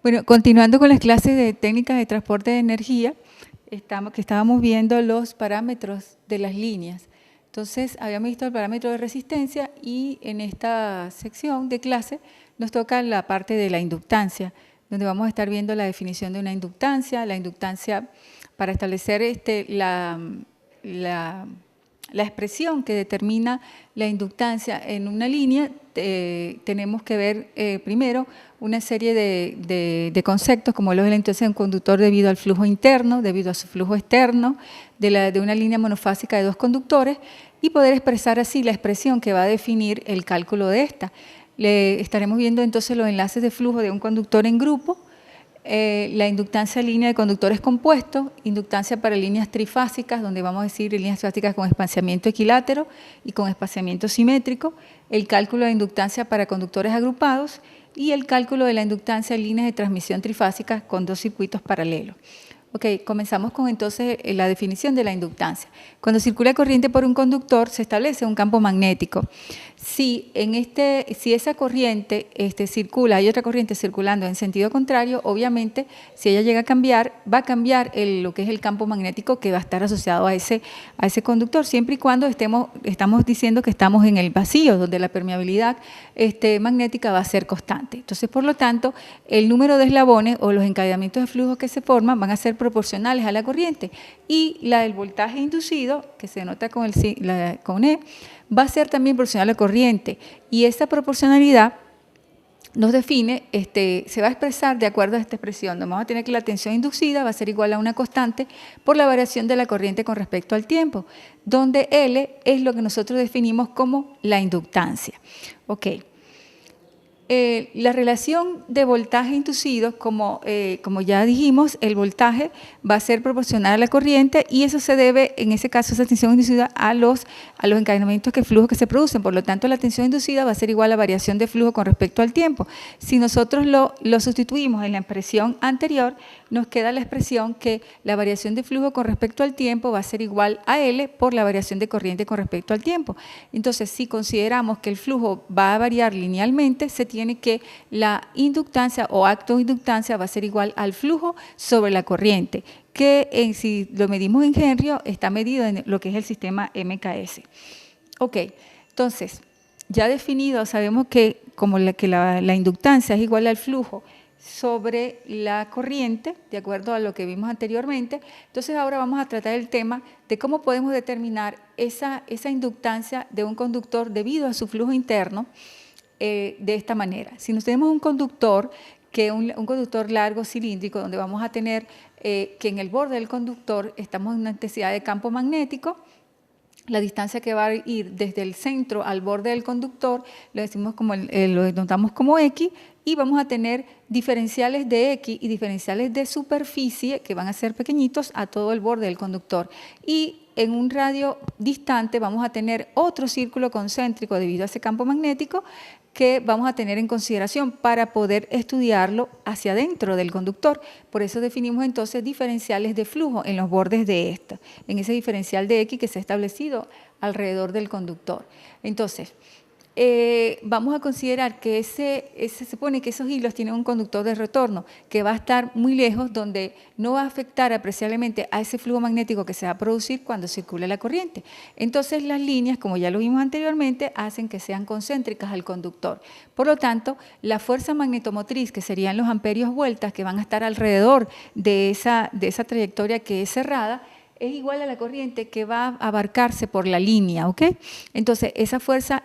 Bueno, continuando con las clases de técnicas de transporte de energía, estábamos viendo los parámetros de las líneas. Entonces, habíamos visto el parámetro de resistencia y en esta sección de clase nos toca la parte de la inductancia, donde vamos a estar viendo la definición de una inductancia, la inductancia para establecer la expresión que determina la inductancia en una línea. Tenemos que ver primero una serie de conceptos como lo de la inductancia de un conductor debido al flujo interno, debido a su flujo externo, de una línea monofásica de dos conductores, y poder expresar así la expresión que va a definir el cálculo de esta. Estaremos viendo entonces los enlaces de flujo de un conductor en grupo, la inductancia línea de conductores compuestos, inductancia para líneas trifásicas, donde vamos a decir líneas trifásicas con espaciamiento equilátero y con espaciamiento simétrico, el cálculo de inductancia para conductores agrupados y el cálculo de la inductancia en líneas de transmisión trifásicas con dos circuitos paralelos. Ok, comenzamos con entonces la definición de la inductancia. Cuando circula corriente por un conductor, se establece un campo magnético. Si esa corriente circula, hay otra corriente circulando en sentido contrario, obviamente, si ella llega a cambiar, va a cambiar lo que es el campo magnético que va a estar asociado a ese conductor, siempre y cuando estamos diciendo que estamos en el vacío, donde la permeabilidad magnética va a ser constante. Entonces, por lo tanto, el número de eslabones o los encadenamientos de flujo que se forman van a ser proporcionales a la corriente, y el voltaje inducido, que se denota con E, va a ser también proporcional a la corriente, y esa proporcionalidad nos define, se va a expresar de acuerdo a esta expresión. Vamos a tener que la tensión inducida va a ser igual a una constante por la variación de la corriente con respecto al tiempo, donde L es lo que nosotros definimos como la inductancia. Ok. La relación de voltaje inducido, como ya dijimos, el voltaje va a ser proporcional a la corriente, y eso se debe, en ese caso, esa tensión inducida a los encadenamientos de flujo que se producen. Por lo tanto, la tensión inducida va a ser igual a la variación de flujo con respecto al tiempo. Si nosotros lo sustituimos en la expresión anterior, nos queda la expresión que la variación de flujo con respecto al tiempo va a ser igual a L por la variación de corriente con respecto al tiempo. Entonces, si consideramos que el flujo va a variar linealmente, se tiene que la inductancia o acto de inductancia va a ser igual al flujo sobre la corriente, que si lo medimos en Henry, está medido en lo que es el sistema MKS. Ok, entonces, ya definido, sabemos que la inductancia es igual al flujo sobre la corriente, de acuerdo a lo que vimos anteriormente. Entonces, ahora vamos a tratar el tema de cómo podemos determinar esa inductancia de un conductor debido a su flujo interno de esta manera. Si nos tenemos un conductor, un conductor largo cilíndrico, donde vamos a tener que en el borde del conductor estamos en una intensidad de campo magnético, la distancia que va a ir desde el centro al borde del conductor lo notamos como X, y vamos a tener diferenciales de X y diferenciales de superficie que van a ser pequeñitos a todo el borde del conductor. Y en un radio distante vamos a tener otro círculo concéntrico debido a ese campo magnético que vamos a tener en consideración para poder estudiarlo hacia adentro del conductor. Por eso definimos entonces diferenciales de flujo en los bordes de en ese diferencial de X que se ha establecido alrededor del conductor. Entonces, vamos a considerar que se supone que esos hilos tienen un conductor de retorno que va a estar muy lejos, donde no va a afectar apreciablemente a ese flujo magnético que se va a producir cuando circula la corriente. Entonces, las líneas, como ya lo vimos anteriormente, hacen que sean concéntricas al conductor. Por lo tanto, la fuerza magnetomotriz, que serían los amperios vueltas que van a estar alrededor de esa trayectoria que es cerrada, es igual a la corriente que va a abarcarse por la línea, ¿ok? Entonces, esa fuerza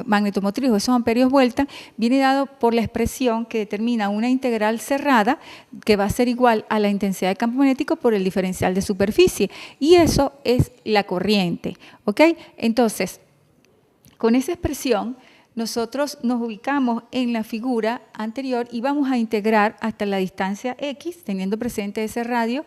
magnetomotriz o esos amperios vuelta viene dado por la expresión que determina una integral cerrada que va a ser igual a la intensidad de campo magnético por el diferencial de superficie, y eso es la corriente, ¿ok? Entonces, con esa expresión, nosotros nos ubicamos en la figura anterior y vamos a integrar hasta la distancia X, teniendo presente ese radio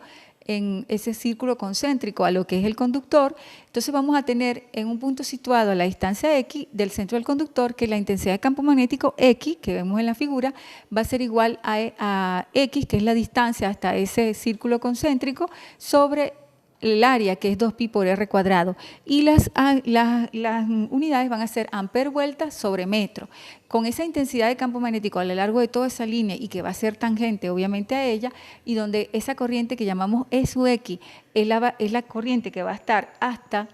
en ese círculo concéntrico a lo que es el conductor. Entonces vamos a tener en un punto situado a la distancia X del centro del conductor que la intensidad de campo magnético X, que vemos en la figura, va a ser igual a X, que es la distancia hasta ese círculo concéntrico, sobre el área, que es 2pi por r cuadrado, y las unidades van a ser amper vuelta sobre metro. Con esa intensidad de campo magnético a lo largo de toda esa línea y que va a ser tangente obviamente a ella, y donde esa corriente que llamamos E sub X es la corriente que va a estar hasta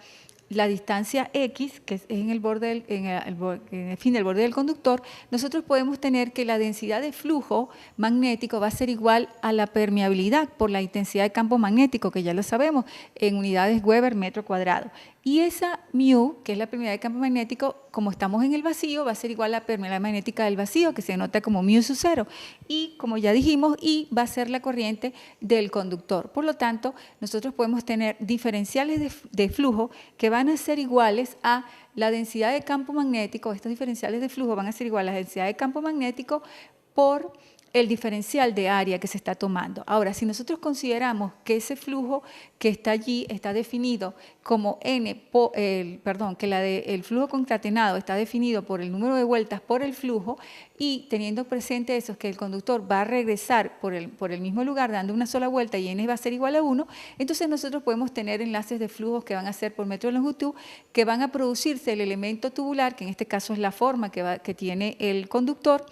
la distancia X, que es en el borde en el fin del borde del conductor, nosotros podemos tener que la densidad de flujo magnético va a ser igual a la permeabilidad por la intensidad de campo magnético, que ya lo sabemos, en unidades Weber metro cuadrado. Y esa mu, que es la permeabilidad de campo magnético, como estamos en el vacío, va a ser igual a la permeabilidad magnética del vacío, que se denota como mu sub 0. Y, como ya dijimos, I va a ser la corriente del conductor. Por lo tanto, nosotros podemos tener diferenciales de flujo que van a ser iguales a la densidad de campo magnético. Estos diferenciales de flujo van a ser iguales a la densidad de campo magnético por el diferencial de área que se está tomando. Ahora, si nosotros consideramos que ese flujo que está allí está definido como el flujo concatenado está definido por el número de vueltas por el flujo, y teniendo presente eso, que el conductor va a regresar por el mismo lugar dando una sola vuelta y n va a ser igual a 1, entonces nosotros podemos tener enlaces de flujos que van a ser por metro de longitud, que van a producirse el elemento tubular, que en este caso es la forma que tiene el conductor,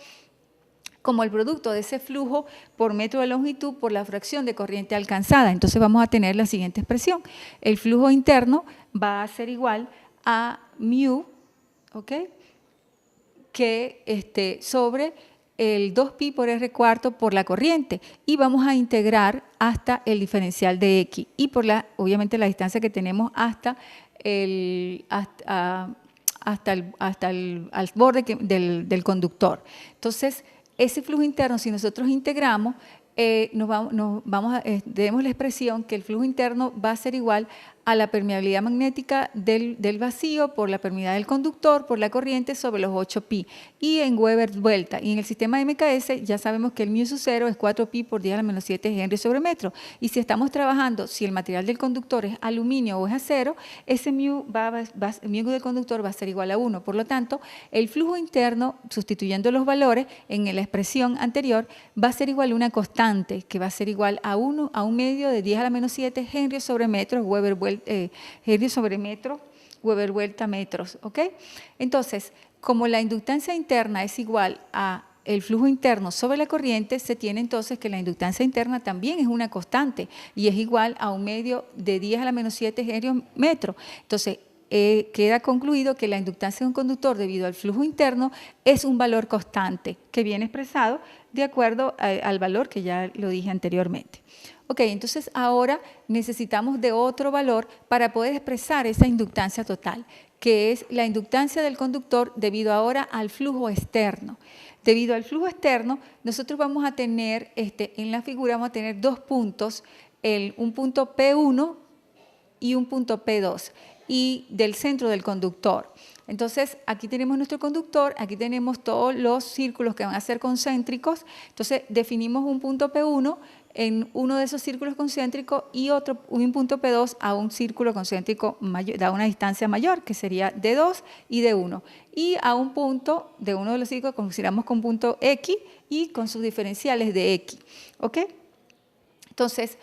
como el producto de ese flujo por metro de longitud por la fracción de corriente alcanzada. Entonces vamos a tener la siguiente expresión. El flujo interno va a ser igual a mu, ¿ok?, que sobre el 2pi por r cuarto por la corriente, y vamos a integrar hasta el diferencial de X y por obviamente la distancia que tenemos hasta el borde del conductor. Entonces, ese flujo interno, si nosotros integramos, tenemos la expresión que el flujo interno va a ser igual a la permeabilidad magnética del vacío por la permeabilidad del conductor por la corriente sobre los 8pi y en Weber vuelta. Y en el sistema MKS ya sabemos que el mu sub 0 es 4pi por 10 a la menos 7 Henry sobre metro. Y si estamos trabajando, si el material del conductor es aluminio o es acero, ese mu del conductor va a ser igual a 1. Por lo tanto, el flujo interno, sustituyendo los valores en la expresión anterior, va a ser igual a una constante, que va a ser igual a 1 a un medio de 10 a la menos 7 Henry sobre metro, Weber vuelta, Henry sobre metro, Weber vuelta metros, ¿ok? Entonces, como la inductancia interna es igual a el flujo interno sobre la corriente, se tiene entonces que la inductancia interna también es una constante y es igual a un medio de 10 a la menos 7 Henry metro. Entonces, queda concluido que la inductancia de un conductor debido al flujo interno es un valor constante que viene expresado de acuerdo al valor que ya lo dije anteriormente. Ok, entonces ahora necesitamos de otro valor para poder expresar esa inductancia total, que es la inductancia del conductor debido ahora al flujo externo. Debido al flujo externo, nosotros vamos a tener, en la figura vamos a tener dos puntos, un punto P1 y un punto P2, y del centro del conductor. Entonces, aquí tenemos nuestro conductor, aquí tenemos todos los círculos que van a ser concéntricos. Entonces, definimos un punto P1 en uno de esos círculos concéntricos y un punto P2 a un círculo concéntrico mayor, da una distancia mayor, que sería D2 y D1. Y a un punto de uno de los círculos consideramos con punto X y con sus diferenciales de X. ¿Ok? Entonces,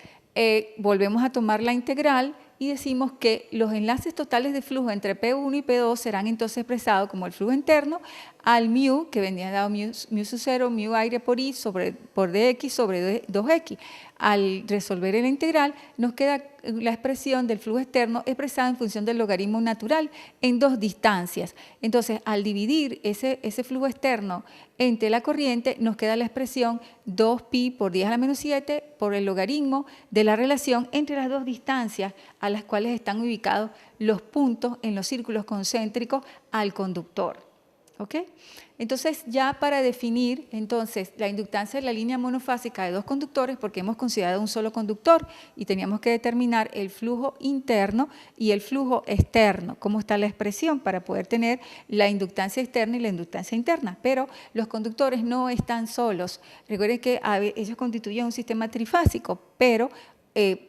volvemos a tomar la integral y decimos que los enlaces totales de flujo entre P1 y P2 serán entonces expresados como el flujo interno al mu, que vendría dado mu sub 0, mu aire por I por dx sobre 2x. Al resolver la integral, nos queda la expresión del flujo externo expresada en función del logaritmo natural en dos distancias. Entonces, al dividir ese flujo externo entre la corriente, nos queda la expresión 2pi por 10 a la menos 7 por el logaritmo de la relación entre las dos distancias a las cuales están ubicados los puntos en los círculos concéntricos al conductor. ¿Ok? Entonces, ya para definir entonces la inductancia de la línea monofásica de dos conductores, porque hemos considerado un solo conductor y teníamos que determinar el flujo interno y el flujo externo, cómo está la expresión para poder tener la inductancia externa y la inductancia interna. Pero los conductores no están solos. Recuerden que ellos constituyen un sistema trifásico, pero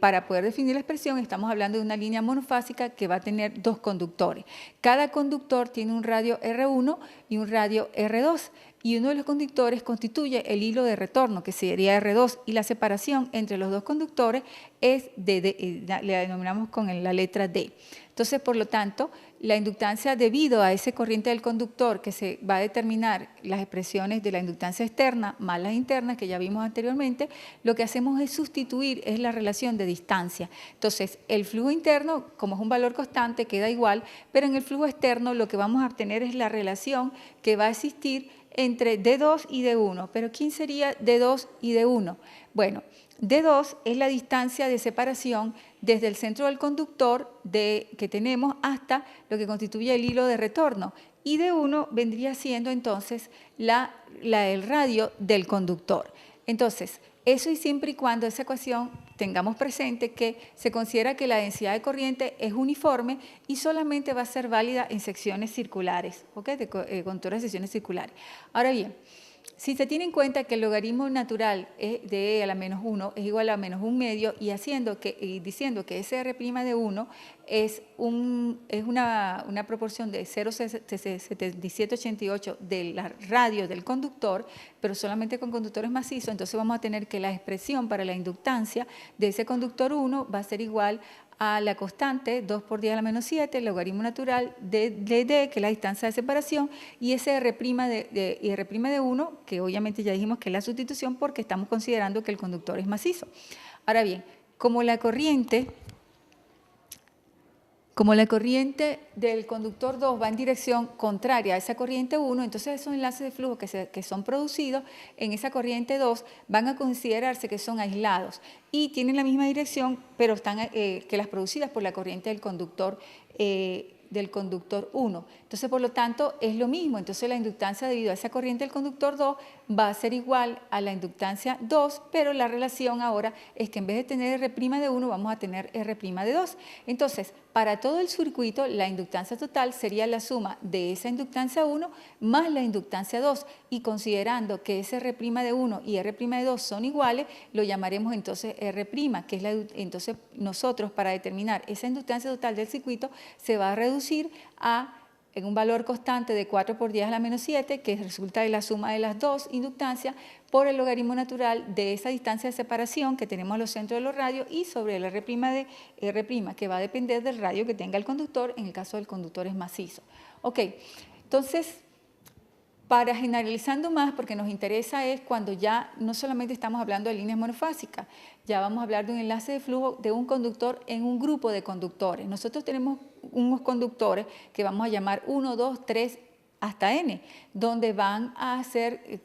para poder definir la expresión estamos hablando de una línea monofásica que va a tener dos conductores. Cada conductor tiene un radio R1 y un radio R2. y uno de los conductores constituye el hilo de retorno, que sería R2, y la separación entre los dos conductores es le denominamos con la letra D. Entonces, por lo tanto, la inductancia debido a esa corriente del conductor que se va a determinar las expresiones de la inductancia externa más las internas que ya vimos anteriormente, lo que hacemos es sustituir es la relación de distancia. Entonces, el flujo interno, como es un valor constante, queda igual, pero en el flujo externo lo que vamos a obtener es la relación que va a existir entre D2 y D1. ¿Pero quién sería D2 y D1? Bueno, D2 es la distancia de separación desde el centro del conductor que tenemos hasta lo que constituye el hilo de retorno. Y D1 vendría siendo entonces el radio del conductor. Entonces, eso y siempre y cuando esa ecuación tengamos presente que se considera que la densidad de corriente es uniforme y solamente va a ser válida en secciones circulares, ¿ok? De conductores de secciones circulares. Ahora bien, si se tiene en cuenta que el logaritmo natural de E a la menos 1 es igual a menos 1 medio y diciendo que SR' de 1 es una proporción de 0,7788 de la radio del conductor, pero solamente con conductores macizos, entonces vamos a tener que la expresión para la inductancia de ese conductor 1 va a ser igual a la constante 2 por 10 a la menos 7, el logaritmo natural de D, que es la distancia de separación, y ese R' de 1, que obviamente ya dijimos que es la sustitución porque estamos considerando que el conductor es macizo. Ahora bien, como la corriente del conductor 2 va en dirección contraria a esa corriente 1, entonces esos enlaces de flujo que son producidos en esa corriente 2 van a considerarse que son aislados y tienen la misma dirección, pero están que las producidas por la corriente del conductor 1. Entonces, por lo tanto, es lo mismo. Entonces, la inductancia debido a esa corriente del conductor 2 va a ser igual a la inductancia 2, pero la relación ahora es que en vez de tener R' de 1, vamos a tener R' de 2. Entonces, para todo el circuito, la inductancia total sería la suma de esa inductancia 1 más la inductancia 2. Y considerando que ese R' de 1 y R' de 2 son iguales, lo llamaremos entonces R', que es entonces nosotros para determinar esa inductancia total del circuito se va a reducir en un valor constante de 4 por 10 a la menos 7, que resulta de la suma de las dos inductancias por el logaritmo natural de esa distancia de separación que tenemos a los centros de los radios y sobre el R' de R', que va a depender del radio que tenga el conductor, en el caso del conductor es macizo. Ok, entonces, para generalizando más, porque nos interesa es cuando ya no solamente estamos hablando de líneas monofásicas, ya vamos a hablar de un enlace de flujo de un conductor en un grupo de conductores. Nosotros tenemos unos conductores que vamos a llamar 1, 2, 3 hasta N, donde van a hacer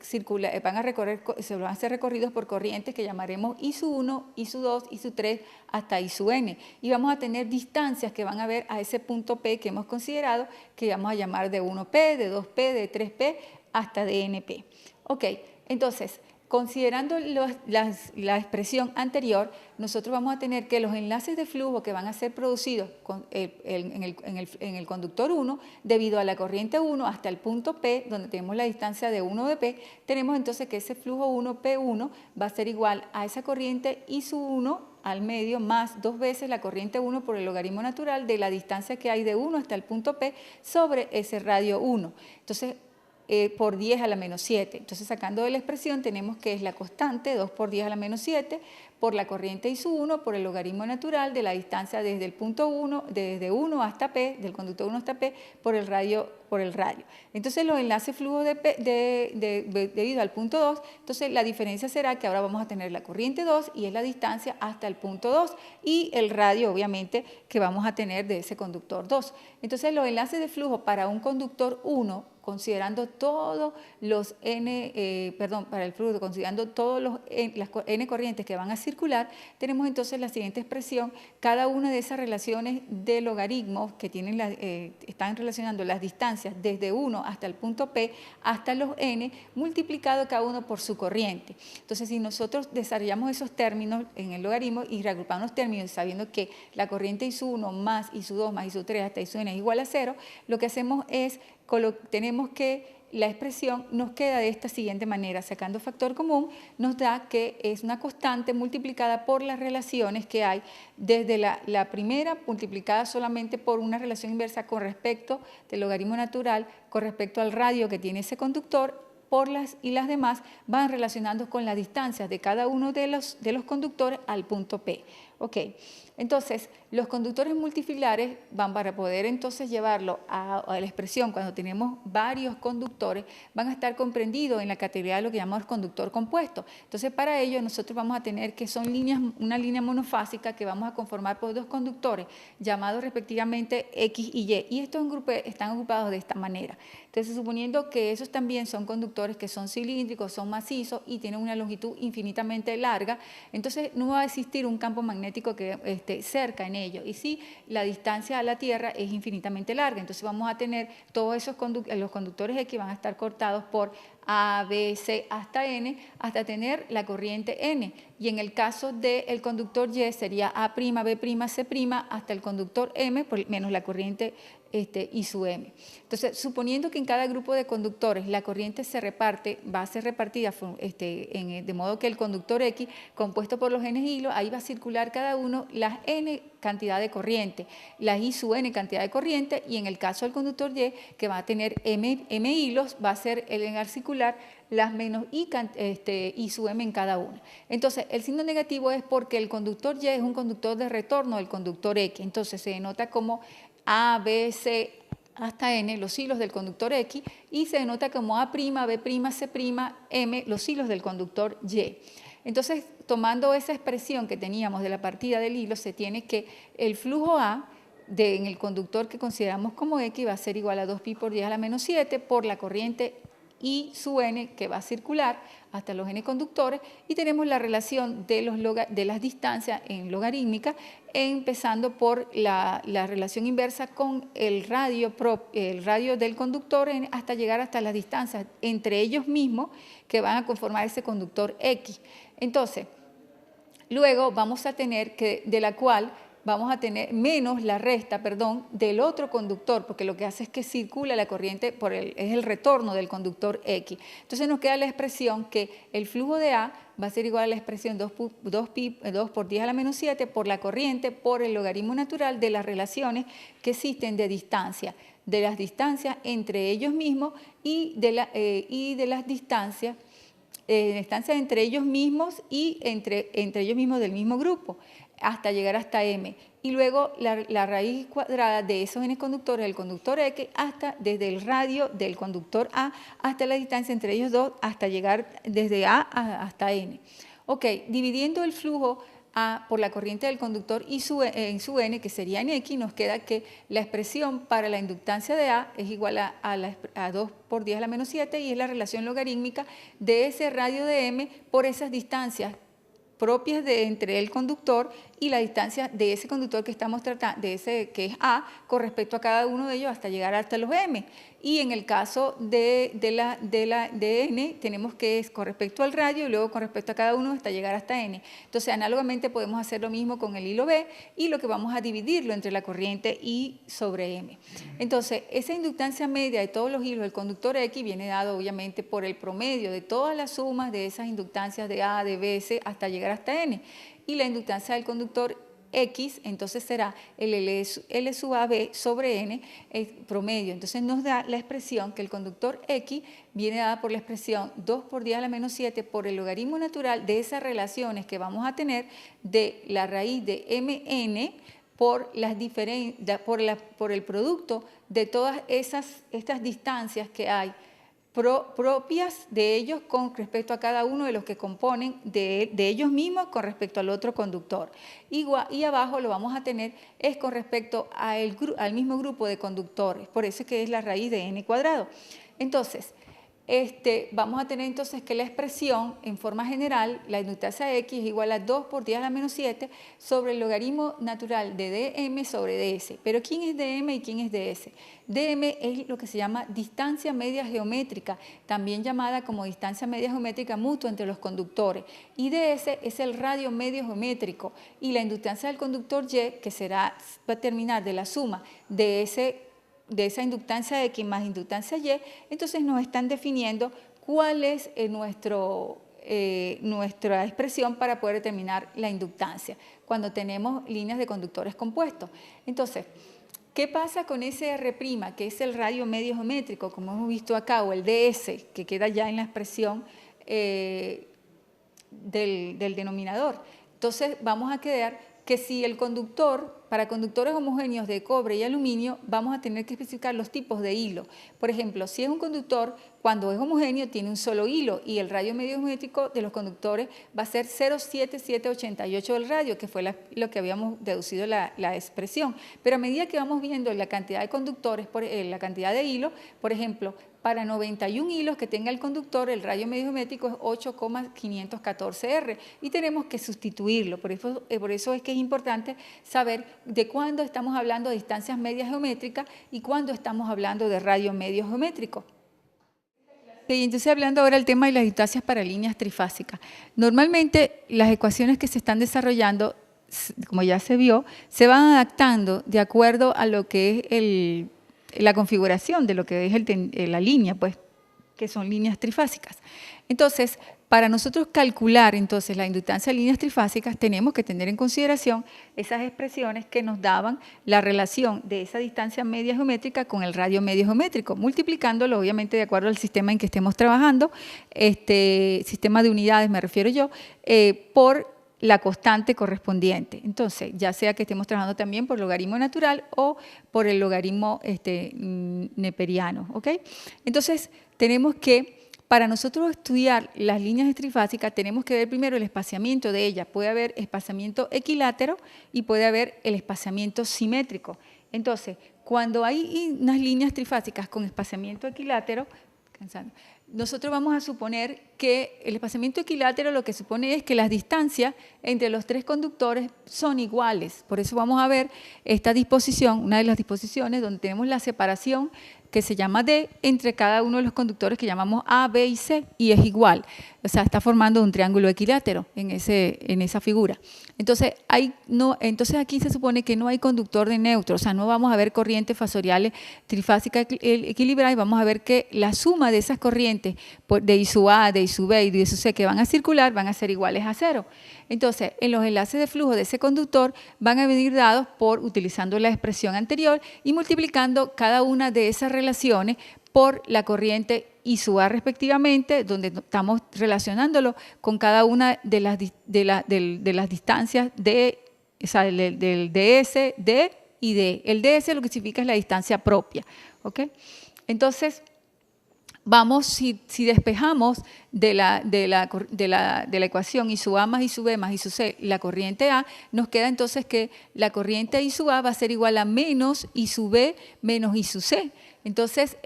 recorridos por corrientes que llamaremos I1, I2, I3 hasta I(n). Y vamos a tener distancias que van a ver a ese punto P que hemos considerado, que vamos a llamar de 1P, de 2P, de 3P hasta DNP. Ok, entonces, considerando la expresión anterior, nosotros vamos a tener que los enlaces de flujo que van a ser producidos en el conductor 1, debido a la corriente 1 hasta el punto P, donde tenemos la distancia de 1 de P, tenemos entonces que ese flujo 1P1 va a ser igual a esa corriente I1 al medio más 2 veces la corriente 1 por el logaritmo natural de la distancia que hay de 1 hasta el punto P sobre ese radio 1. Entonces, por 10 a la menos 7. Entonces, sacando de la expresión, tenemos que es la constante 2 por 10 a la menos 7 por la corriente I1 por el logaritmo natural de la distancia desde el punto 1, desde 1 hasta P, del conductor 1 hasta P, por el radio. Entonces, los enlaces flujo debido al punto 2, entonces la diferencia será que ahora vamos a tener la corriente 2 y es la distancia hasta el punto 2 y el radio, obviamente, que vamos a tener de ese conductor 2. Entonces, los enlaces de flujo para un conductor 1, considerando todos los para el flujo, considerando todos las N corrientes que van a circular, tenemos entonces la siguiente expresión. Cada una de esas relaciones de logaritmos que están relacionando las distancias desde 1 hasta el punto P hasta los N, multiplicado cada uno por su corriente. Entonces, si nosotros desarrollamos esos términos en el logaritmo y reagrupamos los términos sabiendo que la corriente I1 más I2 más I3 hasta I(n) es igual a 0, lo que hacemos es tenemos que la expresión nos queda de esta siguiente manera, sacando factor común, nos da que es una constante multiplicada por las relaciones que hay desde la primera multiplicada solamente por una relación inversa con respecto del logaritmo natural, con respecto al radio que tiene ese conductor, y las demás van relacionando con las distancias de cada uno de los conductores al punto P. Ok, entonces los conductores multifilares van para poder entonces llevarlo a la expresión cuando tenemos varios conductores, van a estar comprendidos en la categoría de lo que llamamos conductor compuesto. Entonces para ello nosotros vamos a tener que son una línea monofásica que vamos a conformar por dos conductores llamados respectivamente X y Y, y estos grupos están ocupados de esta manera. Entonces suponiendo que esos también son conductores que son cilíndricos, son macizos y tienen una longitud infinitamente larga, entonces no va a existir un campo magnético que esté cerca en ellos, y sí, la distancia a la Tierra es infinitamente larga, entonces vamos a tener todos esos los conductores X van a estar cortados por A, B, C hasta N, hasta tener la corriente N, y en el caso del conductor Y sería A', B', C', hasta el conductor M, menos la corriente I sub M. Entonces, suponiendo que en cada grupo de conductores la corriente se reparte, va a ser repartida de modo que el conductor X, compuesto por los n hilos, ahí va a circular cada uno las n cantidad de corriente, las I sub n cantidad de corriente, y en el caso del conductor Y, que va a tener m hilos, va a ser al circular las menos I sub m en cada una. Entonces, el signo negativo es porque el conductor Y es un conductor de retorno del conductor X, entonces se denota como A, B, C hasta N, los hilos del conductor X, y se denota como A', B', C', M, los hilos del conductor Y. Entonces, tomando esa expresión que teníamos de la partida del hilo, se tiene que el flujo A en el conductor que consideramos como X va a ser igual a 2pi por 10 a la menos 7 por la corriente I sub n que va a circular hasta los n conductores, y tenemos la relación de las distancias en logarítmica, empezando por la relación inversa con el radio del conductor hasta llegar hasta las distancias entre ellos mismos que van a conformar ese conductor X. Entonces, luego vamos a tener de la cual vamos a tener menos la resta, del otro conductor, porque lo que hace es que circula la corriente, es el retorno del conductor X. Entonces nos queda la expresión que el flujo de A va a ser igual a la expresión 2 por 10 a la menos 7 por la corriente, por el logaritmo natural de las relaciones que existen de distancia, de las distancias entre ellos mismos y de las distancias entre ellos mismos y entre ellos mismos del mismo grupo, hasta llegar hasta M. Y luego la raíz cuadrada de esos n conductores del conductor X desde el radio del conductor A hasta la distancia entre ellos dos, hasta llegar desde A hasta N. Ok, dividiendo el flujo A por la corriente del conductor I sub N, que sería en X, nos queda que la expresión para la inductancia de A es igual a 2 por 10 a la menos 7, y es la relación logarítmica de ese radio de M por esas distancias propias entre el conductor y la distancia de ese conductor que estamos tratando, de ese que es A, con respecto a cada uno de ellos hasta llegar hasta los M. Y en el caso de N, tenemos que es con respecto al radio y luego con respecto a cada uno hasta llegar hasta N. Entonces, análogamente podemos hacer lo mismo con el hilo B, y lo que vamos a dividirlo entre la corriente I sobre M. Entonces, esa inductancia media de todos los hilos del conductor X viene dado obviamente por el promedio de todas las sumas de esas inductancias de A, de B, C, hasta llegar hasta N. Y la inductancia del conductor X, entonces será el L sub AB sobre N, el promedio. Entonces nos da la expresión que el conductor X viene dada por la expresión 2 por 10 a la menos 7 por el logaritmo natural de esas relaciones que vamos a tener de la raíz de Mn por el producto de todas estas distancias que hay propias de ellos con respecto a cada uno de los que componen de ellos mismos con respecto al otro conductor. Y abajo lo vamos a tener es con respecto al mismo grupo de conductores, por eso es que es la raíz de n cuadrado. Entonces, vamos a tener entonces que la expresión en forma general, la inductancia X es igual a 2 por 10 a la menos 7 sobre el logaritmo natural de dm sobre ds. Pero ¿quién es dm y quién es ds? Dm es lo que se llama distancia media geométrica, también llamada como distancia media geométrica mutua entre los conductores. Y ds es el radio medio geométrico, y la inductancia del conductor Y, que va a terminar de la suma de esa inductancia X más inductancia Y, entonces nos están definiendo cuál es nuestra expresión para poder determinar la inductancia cuando tenemos líneas de conductores compuestos. Entonces, ¿Qué pasa con ese R', que es el radio medio geométrico, como hemos visto acá, o el DS, que queda ya en la expresión del denominador? Entonces vamos a quedar que si el conductor, para conductores homogéneos de cobre y aluminio, vamos a tener que especificar los tipos de hilo. Por ejemplo, si es un conductor, cuando es homogéneo, tiene un solo hilo y el radio medio geométrico de los conductores va a ser 0,7788 del radio, que fue lo que habíamos deducido la expresión. Pero a medida que vamos viendo la cantidad de conductores, la cantidad de hilos, por ejemplo, para 91 hilos que tenga el conductor, el radio medio geométrico es 8,514R y tenemos que sustituirlo. Por eso es que es importante saber de cuándo estamos hablando de distancias medias geométricas y cuándo estamos hablando de radio medio geométrico. Y entonces hablando ahora del tema de las distancias para líneas trifásicas. Normalmente las ecuaciones que se están desarrollando, como ya se vio, se van adaptando de acuerdo a lo que es la configuración de lo que es la línea, pues, que son líneas trifásicas. Entonces, para nosotros calcular entonces la inductancia de líneas trifásicas, tenemos que tener en consideración esas expresiones que nos daban la relación de esa distancia media geométrica con el radio medio geométrico, multiplicándolo obviamente de acuerdo al sistema en que estemos trabajando, sistema de unidades me refiero yo, por la constante correspondiente. Entonces, ya sea que estemos trabajando también por logaritmo natural o por el logaritmo neperiano, ¿ok? Entonces, tenemos que, para nosotros estudiar las líneas trifásicas, tenemos que ver primero el espaciamiento de ellas. Puede haber espaciamiento equilátero y puede haber el espaciamiento simétrico. Entonces, cuando hay unas líneas trifásicas con espaciamiento equilátero, nosotros vamos a suponer que el espaciamiento equilátero lo que supone es que las distancias entre los tres conductores son iguales. Por eso vamos a ver esta disposición, una de las disposiciones donde tenemos la separación que se llama D entre cada uno de los conductores que llamamos A, B y C, y es igual. O sea, está formando un triángulo equilátero en esa figura. Entonces aquí se supone que no hay conductor de neutro, o sea, no vamos a ver corrientes fasoriales trifásicas equilibradas y vamos a ver que la suma de esas corrientes de I sub A, de I sub B y de I sub C que van a circular van a ser iguales a 0. Entonces, en los enlaces de flujo de ese conductor van a venir dados utilizando la expresión anterior y multiplicando cada una de esas relaciones por la corriente I sub A respectivamente, donde estamos relacionándolo con cada una de las distancias del DS, D y D. El DS lo que significa es la distancia propia, ¿ok? Entonces, si despejamos de la ecuación I sub A más I sub B más I sub C la corriente A, nos queda entonces que la corriente I sub A va a ser igual a menos I sub B menos I sub C. Entonces,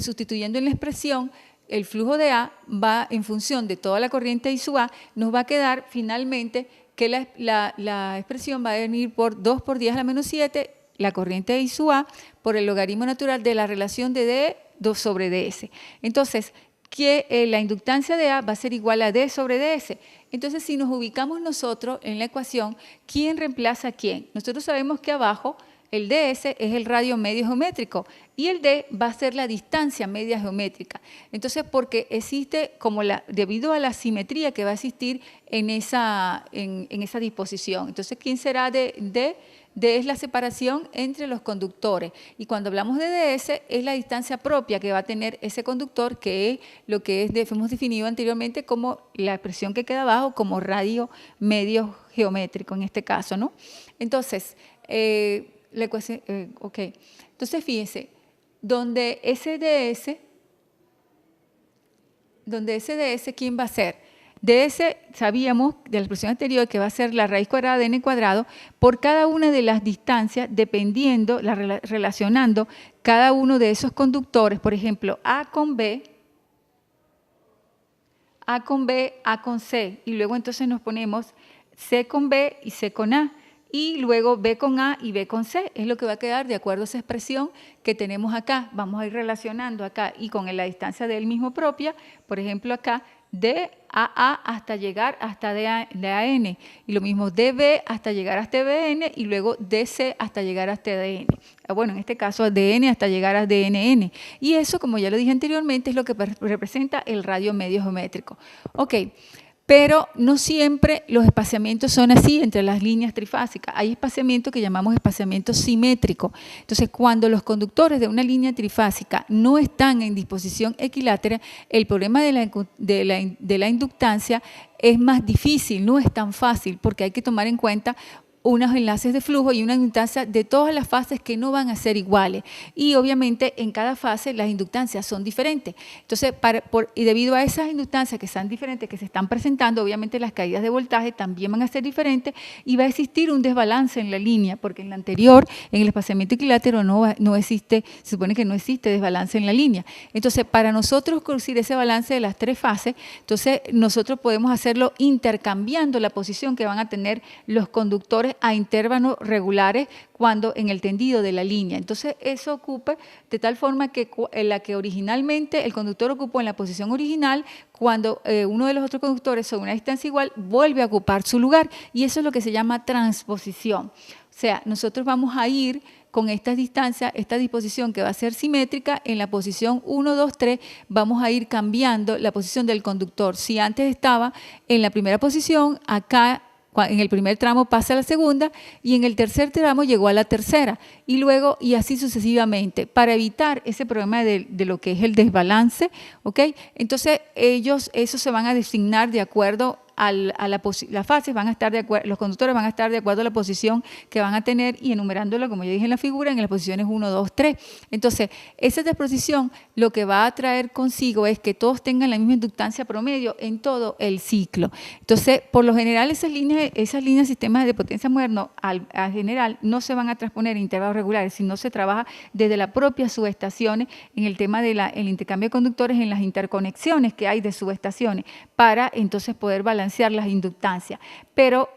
sustituyendo en la expresión, el flujo de A va en función de toda la corriente I sub A, nos va a quedar finalmente que la expresión va a venir por 2 por 10 a la menos 7, la corriente I sub A, por el logaritmo natural de la relación de D 2 sobre DS. Entonces, que la inductancia de A va a ser igual a D sobre DS. Entonces, si nos ubicamos nosotros en la ecuación, ¿quién reemplaza a quién? Nosotros sabemos que abajo el DS es el radio medio geométrico y el D va a ser la distancia media geométrica. Entonces, porque existe, debido a la simetría que va a existir en esa disposición. Entonces, ¿quién será D? D es la separación entre los conductores y cuando hablamos de DS es la distancia propia que va a tener ese conductor, que es lo que hemos definido anteriormente como la expresión que queda abajo como radio medio geométrico en este caso, ¿no? Entonces, la ecuación, ok. Entonces, fíjense, donde ese DS, ¿quién va a ser? DS sabíamos de la expresión anterior que va a ser la raíz cuadrada de n cuadrado por cada una de las distancias dependiendo, relacionando cada uno de esos conductores, por ejemplo, A con B, A con C, y luego entonces nos ponemos C con B y C con A, y luego B con A y B con C, es lo que va a quedar de acuerdo a esa expresión que tenemos acá. Vamos a ir relacionando acá y con la distancia del mismo propia, por ejemplo acá, de AA hasta llegar hasta DAN, y lo mismo DB hasta llegar hasta BN y luego DC hasta llegar hasta DN. Bueno, en este caso DN hasta llegar a DNN. Y eso, como ya lo dije anteriormente, es lo que representa el radio medio geométrico. Ok, Pero no siempre los espaciamientos son así entre las líneas trifásicas. Hay espaciamiento que llamamos espaciamiento simétrico. Entonces, cuando los conductores de una línea trifásica no están en disposición equilátera, el problema de la inductancia es más difícil, no es tan fácil, porque hay que tomar en cuenta unos enlaces de flujo y una inductancia de todas las fases que no van a ser iguales. Y obviamente en cada fase las inductancias son diferentes. Entonces, y debido a esas inductancias que son diferentes, que se están presentando, obviamente las caídas de voltaje también van a ser diferentes y va a existir un desbalance en la línea, porque en la anterior, en el espaciamiento equilátero, no existe, se supone que no existe desbalance en la línea. Entonces, para nosotros conseguir ese balance de las tres fases, entonces nosotros podemos hacerlo intercambiando la posición que van a tener los conductores a intervalos regulares cuando en el tendido de la línea. Entonces, eso ocupa de tal forma que en la que originalmente el conductor ocupó en la posición original, cuando uno de los otros conductores sobre una distancia igual vuelve a ocupar su lugar, y eso es lo que se llama transposición. O sea, nosotros vamos a ir con estas distancias, esta disposición que va a ser simétrica, en la posición 1, 2, 3, vamos a ir cambiando la posición del conductor. Si antes estaba en la primera posición, acá en el primer tramo pasa a la segunda y en el tercer tramo llegó a la tercera y luego y así sucesivamente para evitar ese problema de lo que es el desbalance, ¿ok? Entonces esos se van a designar de acuerdo las fases, van a estar de acuerdo, los conductores van a estar de acuerdo a la posición que van a tener y enumerándolo, como ya dije en la figura, en las posiciones 1, 2, 3. Entonces, esa disposición lo que va a traer consigo es que todos tengan la misma inductancia promedio en todo el ciclo. Entonces, por lo general, esas líneas de sistemas de potencia moderno, al general, no se van a transponer en intervalos regulares, sino se trabaja desde las propias subestaciones en el tema del intercambio de conductores en las interconexiones que hay de subestaciones para entonces poder balancear las inductancias, pero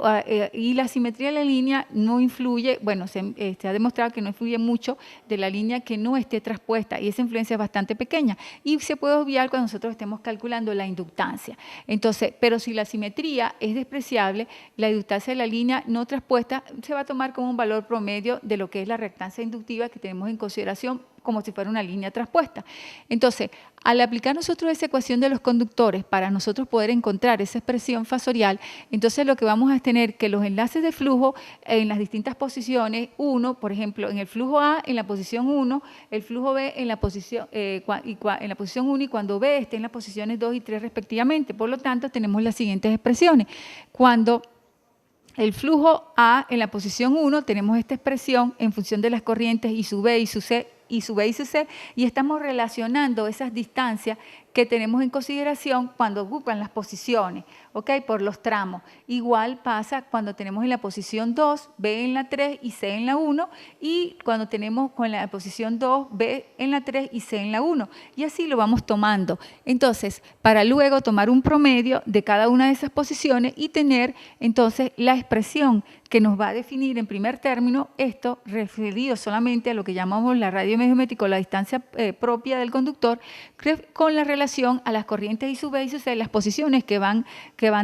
y la simetría de la línea no influye, bueno, se ha demostrado que no influye mucho de la línea que no esté traspuesta y esa influencia es bastante pequeña y se puede obviar cuando nosotros estemos calculando la inductancia. Entonces, pero si la simetría es despreciable, la inductancia de la línea no traspuesta se va a tomar como un valor promedio de lo que es la reactancia inductiva que tenemos en consideración como si fuera una línea traspuesta. Entonces, al aplicar nosotros esa ecuación de los conductores para nosotros poder encontrar esa expresión fasorial, entonces lo que vamos a tener que los enlaces de flujo en las distintas posiciones, por ejemplo, en el flujo A en la posición 1, el flujo B en la posición, en la posición 1 y cuando B esté en las posiciones 2 y 3 respectivamente. Por lo tanto, tenemos las siguientes expresiones. Cuando el flujo A en la posición 1, tenemos esta expresión en función de las corrientes y su B y su C, y estamos relacionando esas distancias que tenemos en consideración cuando ocupan las posiciones, ¿ok? Por los tramos. Igual pasa cuando tenemos en la posición 2, B en la 3 y C en la 1, y cuando tenemos con la posición 2, B en la 3 y C en la 1. Y así lo vamos tomando. Entonces, para luego tomar un promedio de cada una de esas posiciones y tener entonces la expresión que nos va a definir en primer término esto referido solamente a lo que llamamos la radio medio geométrico, la distancia propia del conductor, con la relación a las corrientes I sub B y sub C, las posiciones que van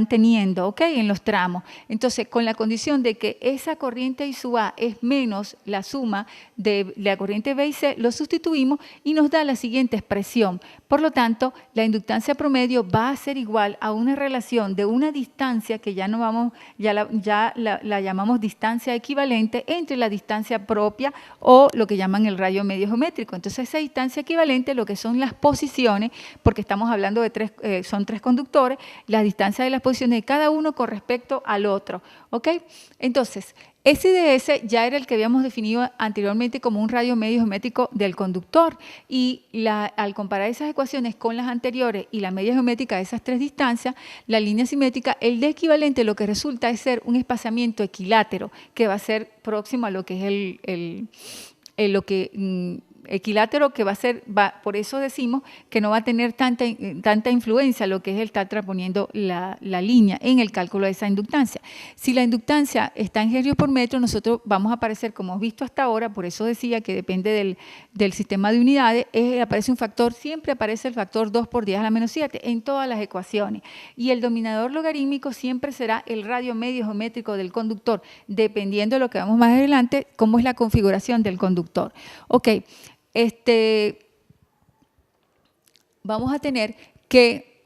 teniendo, ¿ok? En los tramos. Entonces, con la condición de que esa corriente I sub A es menos la suma de la corriente B y C, lo sustituimos y nos da la siguiente expresión. Por lo tanto, la inductancia promedio va a ser igual a una relación de una distancia que ya la llamamos distancia equivalente entre la distancia propia o lo que llaman el radio medio geométrico. Entonces, esa distancia equivalente, lo que son las posiciones, porque estamos hablando de son tres conductores, la distancia de las posiciones de cada uno con respecto al otro, ¿ok? Entonces, ese de ese ya era el que habíamos definido anteriormente como un radio medio geométrico del conductor y al comparar esas ecuaciones con las anteriores y la media geométrica de esas tres distancias, la línea simétrica, el de equivalente lo que resulta es ser un espaciamiento equilátero que va a ser próximo a lo que es equilátero que va a ser, por eso decimos que no va a tener tanta influencia lo que es el estar transponiendo la línea en el cálculo de esa inductancia. Si la inductancia está en gerios por metro, nosotros vamos a aparecer, como hemos visto hasta ahora, por eso decía que depende del sistema de unidades, aparece un factor, siempre aparece el factor 2 por 10 a la menos 7 en todas las ecuaciones. Y el dominador logarítmico siempre será el radio medio geométrico del conductor, dependiendo de lo que vamos más adelante, cómo es la configuración del conductor. Ok. Vamos a tener que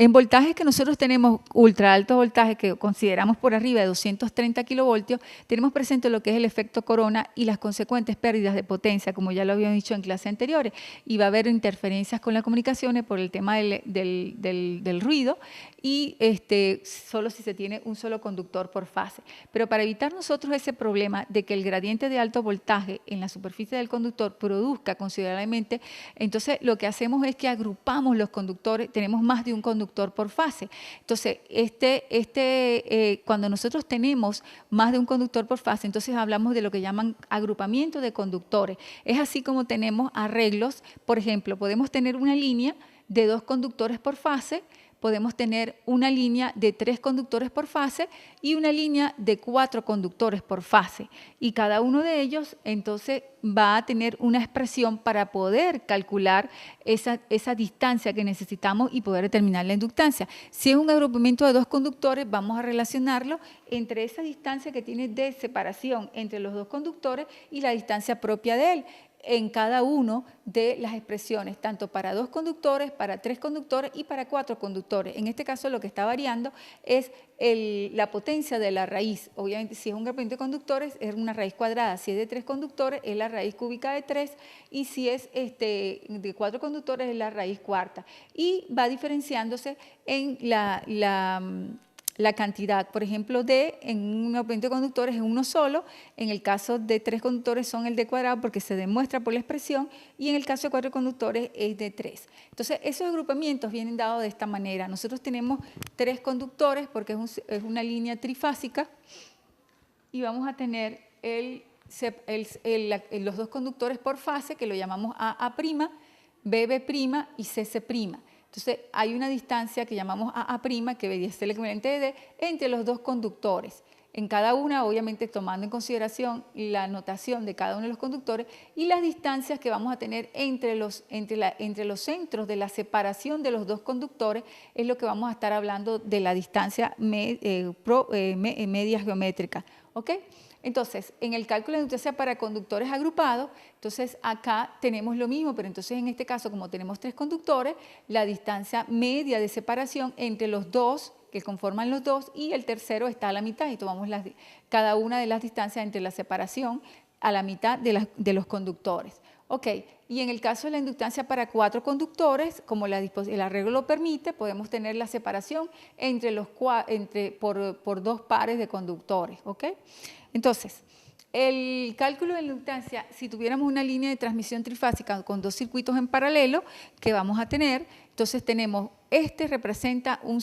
En voltajes que nosotros tenemos ultra alto voltaje, que consideramos por arriba de 230 kilovoltios, tenemos presente lo que es el efecto corona y las consecuentes pérdidas de potencia, como ya lo habíamos dicho en clases anteriores, y va a haber interferencias con las comunicaciones por el tema del ruido, y solo si se tiene un solo conductor por fase. Pero para evitar nosotros ese problema de que el gradiente de alto voltaje en la superficie del conductor produzca considerablemente, entonces lo que hacemos es que agrupamos los conductores, tenemos más de un conductor por fase. Entonces, cuando nosotros tenemos más de un conductor por fase, entonces hablamos de lo que llaman agrupamiento de conductores. Es así como tenemos arreglos, por ejemplo, podemos tener una línea de 2 conductores por fase, podemos tener una línea de 3 conductores por fase y una línea de 4 conductores por fase. Y cada uno de ellos entonces va a tener una expresión para poder calcular esa distancia que necesitamos y poder determinar la inductancia. Si es un agrupamiento de 2 conductores, vamos a relacionarlo entre esa distancia que tiene de separación entre los 2 conductores y la distancia propia de él, en cada uno de las expresiones, tanto para 2 conductores, para 3 conductores y para 4 conductores. En este caso lo que está variando es la potencia de la raíz. Obviamente si es un agrupamiento de conductores es una raíz cuadrada, si es de 3 conductores es la raíz cúbica de 3 y si es de 4 conductores es la raíz cuarta. Y va diferenciándose en la cantidad, por ejemplo, en un agrupamiento de conductores es uno solo, en el caso de 3 conductores son el D cuadrado porque se demuestra por la expresión y en el caso de 4 conductores es de 3. Entonces, esos agrupamientos vienen dados de esta manera. Nosotros tenemos 3 conductores porque es una línea trifásica y vamos a tener los 2 conductores por fase que lo llamamos AA', BB' y CC'. Entonces, hay una distancia que llamamos AA', que debería ser el equivalente de D, entre los 2 conductores. En cada una, obviamente, tomando en consideración la notación de cada uno de los conductores y las distancias que vamos a tener entre los centros de la separación de los 2 conductores, es lo que vamos a estar hablando de la distancia media geométrica. ¿Ok? Entonces, en el cálculo de inductancia para conductores agrupados, entonces acá tenemos lo mismo, pero entonces en este caso, como tenemos 3 conductores, la distancia media de separación entre los 2 que conforman los 2 y el tercero está a la mitad y tomamos cada una de las distancias entre la separación a la mitad de los conductores. Ok, y en el caso de la inductancia para 4 conductores, como el arreglo lo permite, podemos tener la separación por 2 pares de conductores. ¿Ok? Entonces, el cálculo de la inductancia, si tuviéramos una línea de transmisión trifásica con 2 circuitos en paralelo, que vamos a tener, entonces tenemos, representa un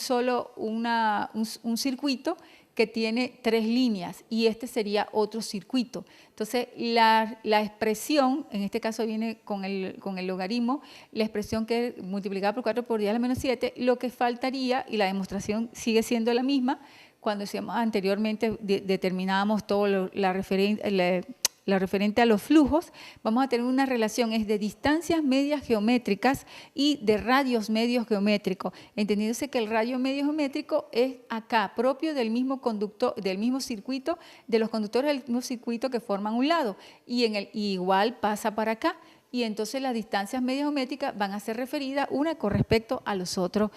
circuito que tiene 3 líneas y este sería otro circuito. Entonces, la expresión, en este caso viene con el logaritmo, la expresión que es multiplicada por 4 por 10 a la menos 7, lo que faltaría, y la demostración sigue siendo la misma, cuando anteriormente determinábamos todo lo referente a los flujos, vamos a tener una relación es de distancias medias geométricas y de radios medios geométricos, entendiéndose que el radio medio geométrico es acá, propio del mismo conductor, del mismo circuito, de los conductores del mismo circuito que forman un lado, y igual pasa para acá. Y entonces las distancias medias geométricas van a ser referidas una con respecto a los otros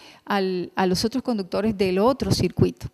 conductores del otro circuito.